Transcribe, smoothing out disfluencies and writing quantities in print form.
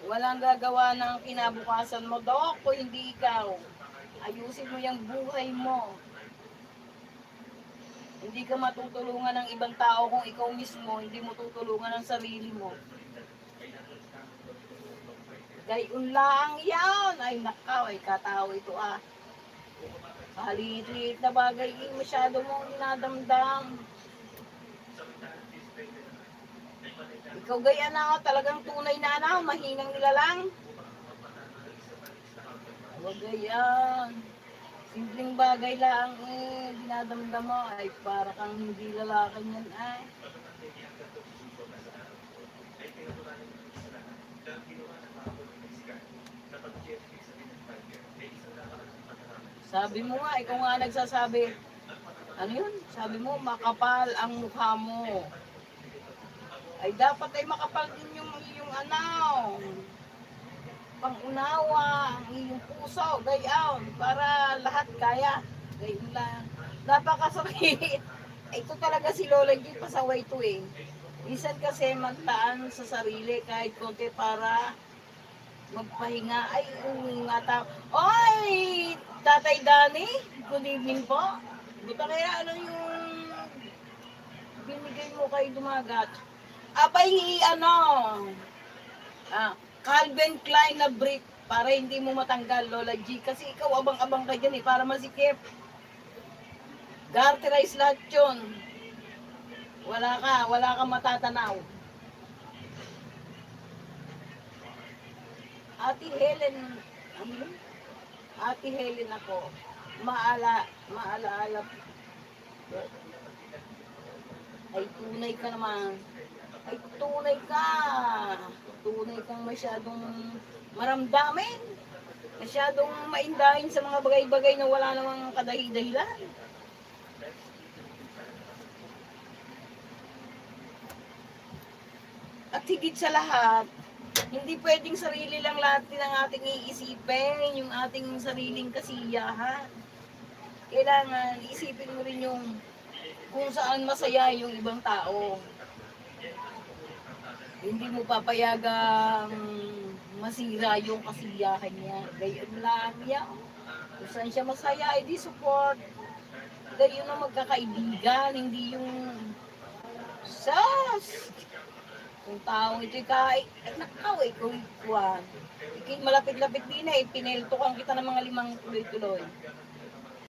Walang gagawa ng kinabukasan mo, Dok, o hindi ikaw. Ayusin mo yung buhay mo. Hindi ka matutulungan ng ibang tao kung ikaw mismo hindi mo tutulungan ang sarili mo. Gayon lang yan. Ay nakaw, ay katao ito ah. Halit-liit na bagay, masyado mong dinadamdam. Ikaw gaya na talagang tunay na mahinang nilalang. Huwag gayan. Simpleng bagay lang dinadamdam mo ay para kang hindi lalaki yan ay. Sabi mo nga, ikaw nga nagsasabi, ano yun? Sabi mo, makapal ang mukha mo. Ay dapat ay makapal din yung iyong pangunawa, ang iyong puso, gayon, para lahat kaya. Gayon lang. Napakasakit. Ito talaga si Lola G, pasaway to eh. Minsan kasi magtaan sa sarili kahit konti para magpahinga. Ay, ngata. Oy, Tatay Dani, good evening po. Buta kaya ano yung binigay mo kay Dumagat? Abay, Calvin Klein na brief para hindi mo matanggal, Lola G. Kasi ikaw abang-abang ka dyan eh, para masikip. Garterize lahat yun. Wala ka matatanaw. Ate Helen, ano yun? Ate Helen ako. Maalaala. Ay, tunay ka naman. Ay, tunay ka. Tunay kang masyadong maramdamin. Masyadong maindahin sa mga bagay-bagay na wala namang kadahi-dahilan. At higit sa lahat, hindi pwedeng sarili lang lahat ng ating iisipin, yung ating sariling kasiyahan. Kailangan isipin mo rin yung kung saan masaya yung ibang tao. Hindi mo papayagang masira yung kasiyahan niya. Gayon lang yan. Kung saan siya masaya, edi support. Gayon ang magkakaibigan, hindi yung sas. Kung taong ito'y kahit, nakaw eh, kung ikuan. Malapit-lapit din eh, pinelto kang kita ng mga 5 tuloy-tuloy.